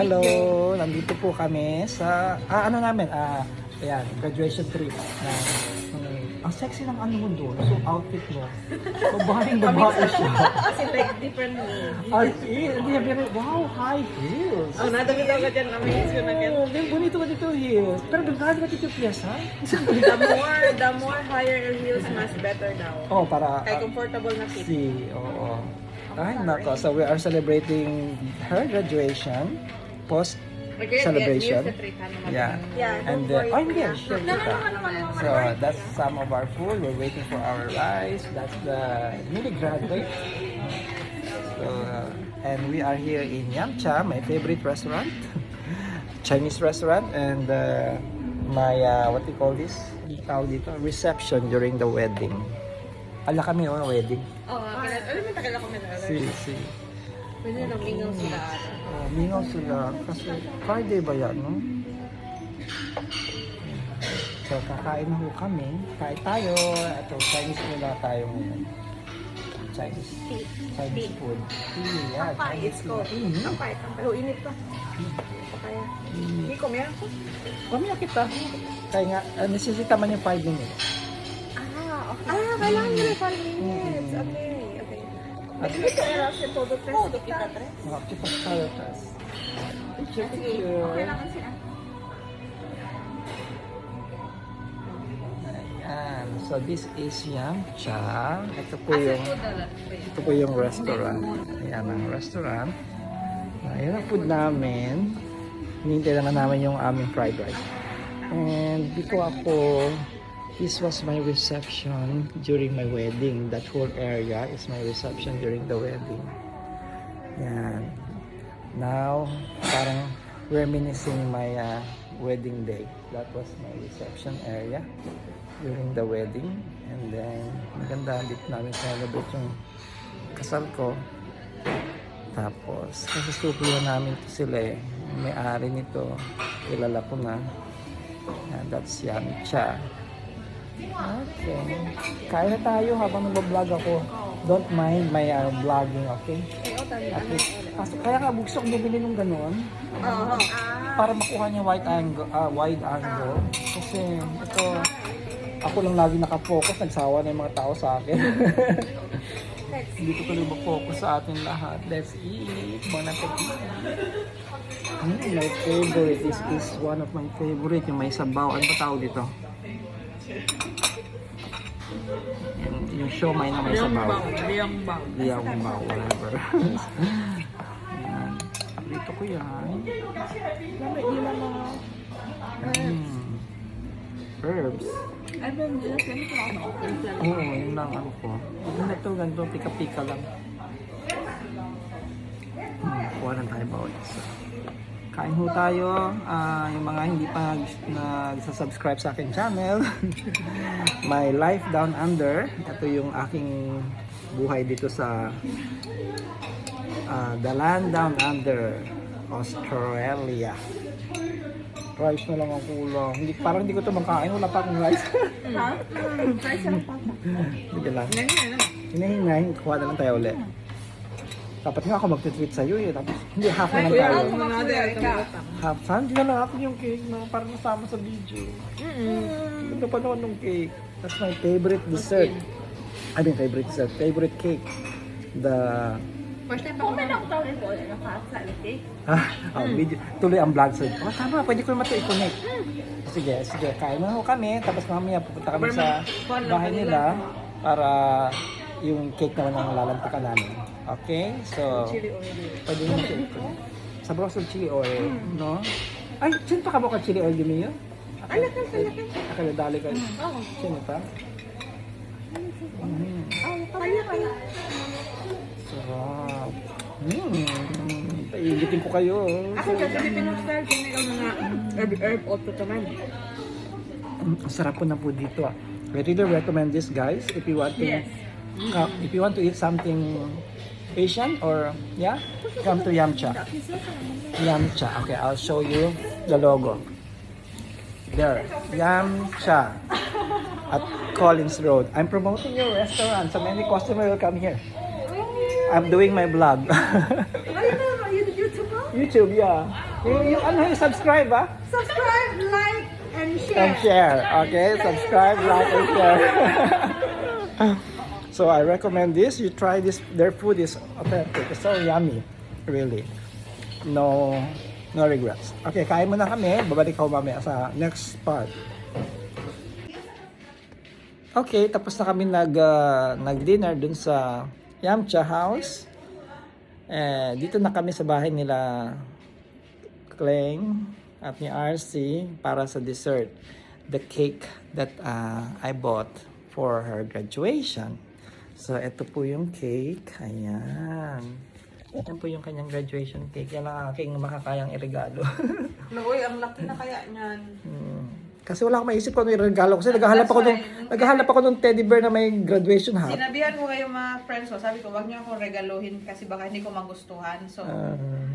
Hello, nandito po kami sa ano namin, ayan, graduation trip na ang sexy ng ano mo doon, so outfit mo. Babaeng babae siya. Kasi like different me. Wow, high heels. Oh, nadamit ako dyan. Amazing ko na yan. Bonito ka dito heels. Pero gagawin ka dito piyasa. The more higher heels, mas better daw. Oh, para Kaya comfortable na fit. oo. Ay, nako. So we are celebrating her graduation, post-celebration. Yeah. And hindi, sure kita. So that's some of our food. We're waiting for our rice. That's the newly graduate. So, and we are here in Yamcha, my favorite restaurant, Chinese restaurant, and my what do you call this? Tawag dito, reception during the wedding. Ala kami wedding. Alam mo, tagal ako may Si. Pwede lang mingaw sila. Mingaw sila kasi Friday ba yan, no? So kakain na ho kami. Kain tayo. Ito, Chinese muna tayo ngayon. Chinese food. Yeah, Chinese food. Ang pait. Pero init pa. Kaya. Hindi ko meron ko. Pamilya kita. Kaya nga, nesesita man yung 5 minutes. Okay. Kailangan nyo na 5 minutes. Okay. At ito era si todo tres. Kita tres. Kita tayo tres. Picture. Kailangan siya. Ayan. So this is Yamcha. Ito po yung restaurant. Ayan ang restaurant. Ayan ang food namin. Hinintay naman namin yung aming fried rice. And dito ako, this was my reception during my wedding. That whole area is my reception during the wedding. Yan. Now, parang reminiscing my wedding day. That was my reception area during the wedding. And then, maganda dito namin celebrate yung kasal ko. Tapos, kasi sukulan namin ito sila eh. May-ari nito. Kilala ko na. And that's Yamcha. Okay. Kain na tayo habang nag-vlog ako. Don't mind my vlogging, okay? At least, kaya nga gusto kong bumili ng gano'n. Para makuha niya wide angle. Kasi ito, ako lang lagi nakafocus. Nagsawa na yung mga tao sa akin. Hindi ko tuloy mag-focus sa atin lahat. Let's eat. My favorite. This is one of my favorite. Yung may sabaw. Ano ba tawag dito? Yung siomai na may sabaw. Liangbao, whatever. Dito ko yan. Herbs. Oo, yun lang ano ko. Hindi ito ganito, pika-pika lang. Kuha lang tayo bawat isa. Kain ho tayo. Yung mga hindi pa nag-subscribe sa akin channel. My Life Down Under. Ito yung aking buhay dito sa The Land Down Under, Australia. Rice na lang ang kulang. Parang hindi ko ito makain. Wala pa akong rice. Rice na pa. Hindi lang. Hinahingay. Kuha na lang tayo ulit. Dapat nga ako mag-tweet sa'yo eh. Tapos hindi, half na lang tayo. Half. Saan din na lang ako yung cake na parang nasama sa video. Ganda pa naman ng cake. That's my favorite dessert. I mean, favorite dessert. Favorite cake. First time pa ako na-tawin po. Nakasa na cake. Video. Tuloy ang vlog sa'yo. Tama. Pwede ko naman ito i-connect. Sige. Kain na ho kami. Tapos mamaya pupunta kami sa bahay nila para yung cake naman ang lalantakan namin. Okay? So, pwede yung cake ko. Sa broth of chili oil, no? Ay, sino pa ka ba ka chili oil din niyo? Akaladali ka. Sino pa? Sarap. Paigitin ko kayo. Ako sa Filipino style, kung mga herb auto naman. Ang sarap po na po dito. I really recommend this, guys, if you want to eat something Asian or come to Yamcha. Okay, I'll show you the logo. There, Yamcha at Collins Road. I'm promoting your restaurant, so many customers will come here. I'm doing my vlog. YouTube? YouTube, yeah. Yung subscribe, ah? Subscribe, like, and share. And share. Okay, subscribe, like, and share. So I recommend this. You try this. Their food is authentic. It's so yummy, really. No regrets. Okay, kain muna kami. Babalik ako mamaya sa next part. Okay, tapos na kami nag-dinner dun sa Yamcha House. Dito na kami sa bahay nila Cleng at ni RC para sa dessert. The cake that I bought for her graduation. So, ito po yung cake. Ayan. Yan po yung kanyang graduation cake. Yan ang aking makakayang iregalo. Uy, ang laki na kaya niyan. Kasi wala akong maisip kung ano yung regalo. Kasi naghahanap ako nung teddy bear na may graduation hat. Sinabihan ko kayo mga friends ko, sabi ko, wag niyo ako regaluhin kasi baka hindi ko magustuhan. So,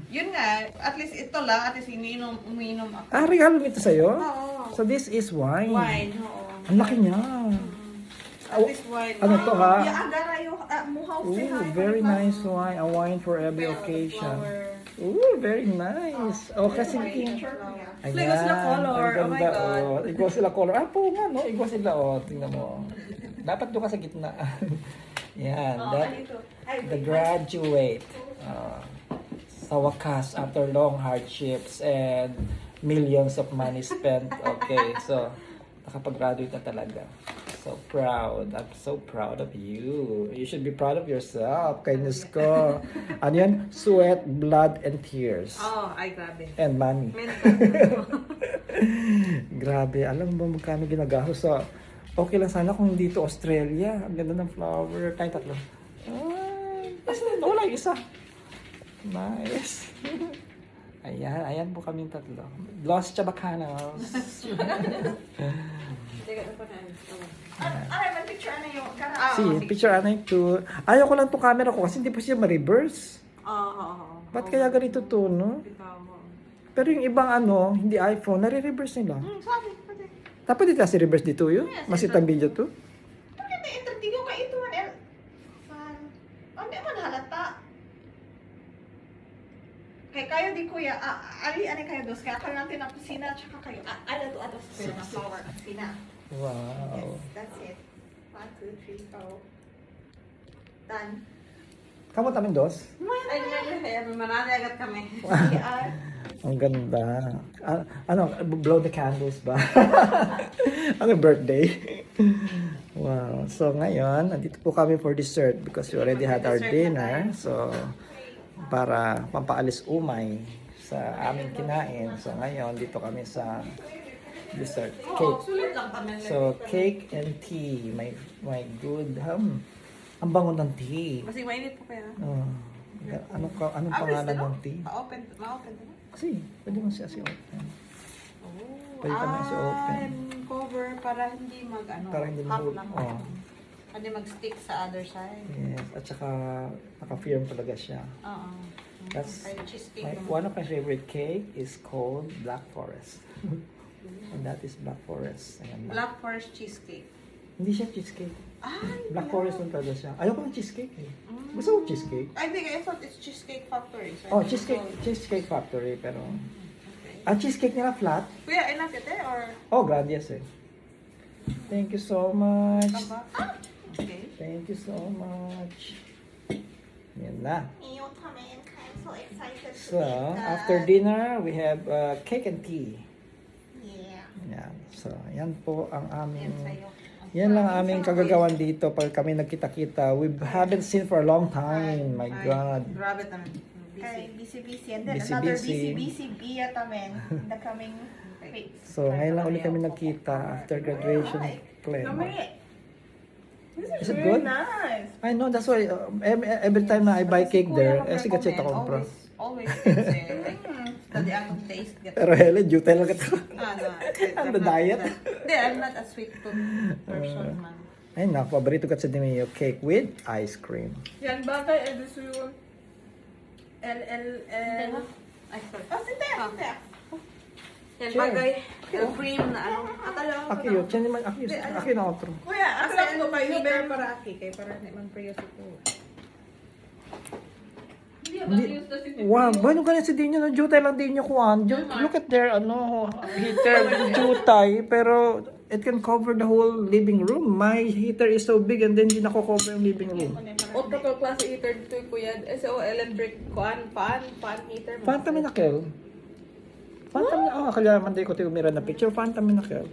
yun nga, at least ito lang, at least umiinom ako. Regalo nito sa'yo? Oo. So this is wine. Wine, oo. Ang laki niya. At least wine. Ano to, ha? Agara yung muhaw Very nice wine. A wine for every occasion. Very nice. Kasi pink. Ayan, Igwa sila color. ang Oh my ganda, God. Igwa sila color. Po nga, no? Igwa sila, tingnan mo. Dapat doon ka sa gitna. Yan. The graduate. Sa wakas, after long hardships and millions of money spent. Okay, so, nakapag-graduate na talaga. So proud. I'm so proud of you. You should be proud of yourself. Kindness ko. Ano yan? Sweat, blood, and tears. Ay, grabe. And money. Grabe. Alam mo magkano ginagasto sa... Okay lang sana kung dito Australia. Ang ganda ng flower. Tayo tatlo. Wala yung isa. Nice. Ayan po kaming tatlo. Los Chabacanos. May picture na yung Picture ano ito. Ayaw ko lang itong camera ko kasi hindi po siya ma-reverse. Ba't kaya ganito to, no? Pero yung ibang hindi iPhone, nare-reverse nila. Dapat dito kasi reverse dito yun? Masitang video to? Bakit na-intertigo ka ito man? Hindi man halata. Kaya kayo di kuya, ali kayo dos. Kaya kayo natin ang kusina, tsaka kayo. Ato sa na flower. Kusina. Wow. Yes, that's it. 1, 2, 3, go. Done. Kamu tamin dos? Manali agad kami. Ang ganda. Blow the candles ba? Ano birthday? Wow. So ngayon, nandito po kami for dessert because we already had our dinner. So, para pampaalis umay sa aming kinain. So ngayon, dito kami sa dessert. Cake. So, cake and tea. My good, ang bango ng tea. Masing mainit po kaya. Anong pangalan ng tea? Ma-open na? Kasi, pwede mo siya open. Pwede ka na siya open. Cover para hindi Para hindi mahulog. Hindi mag-stick sa other side. Yes, at saka naka-firm talaga siya. That's one of my favorite cake is called Black Forest. And that is Black Forest. Ayan, Black Forest cheesecake. Hindi siya cheesecake. Black Forest lang talaga siya. Ayoko ng cheesecake eh. Gusto ko cheesecake. I thought it's Cheesecake Factory. So Cheesecake Factory, pero... cheesecake nila flat? Kuya, enough ito or? Grand, yes eh. Thank you so much. Okay. Thank you so much. Yan na. I'm so excited. So, after dinner, we have cake and tea. Yan. So, yan po ang aming... Yan lang ang aming kagagawan dito pag kami nagkita-kita. We haven't seen for a long time. My God. Grabe naman. Busy. And then Busy, another busy. busy Bia tamen in the coming weeks. So, ngayon lang ulit kami nagkita after graduation. Plan. This Is it very good? nice. I know, that's why every time na I buy cake there, sige, check ako bro. Always study out of taste. Pero hele, jutay lang ito. I'm the diet? I'm not a sweet tooth person, man. Ay, paborito ka sa dimi yung cake with ice cream. Yan bagay, gusto yun. LLL. Ay, sorry. Sinte. Yan Sure. bagay, cream na ano. Akala ko Aki yun, siya naman, aki na otro. Kuya, Kasi ako ano kayo, pero para aki, kay para naman priyo sa po. Hindi Wow, bueno ka si Dinyo, no? Jutay lang Dinyo kuhan. Look at their, heater, jutay, pero it can cover the whole living room. My heater is so big and then hindi nako-cover yung living room. Otro ka klase heater dito yung kuya. SO electric fan heater. Phantom Minakel. Phantom na, kaya manday ko tayo umira na picture. Phantom Minakel.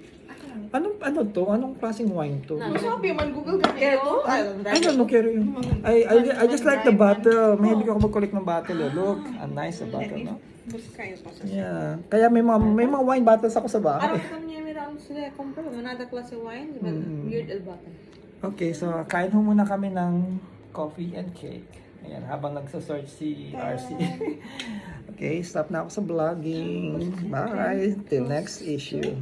Ano to? Anong klaseng wine to? Masabi man Google ganito. I don't know, Kerry. I just like the bottle. Mahilig ako mag-collect ng bottle. Look, a nice bottle, no? Kayo pa sa Yeah. Kaya may mga wine bottles ako sa bahay. Aram niya meron sila compare manada klase wine, weird bottle. Okay, so kain ho muna kami ng coffee and cake. Ayan, habang nagsa-search si RC. Okay, stop na ako sa vlogging. Bye. Till next issue.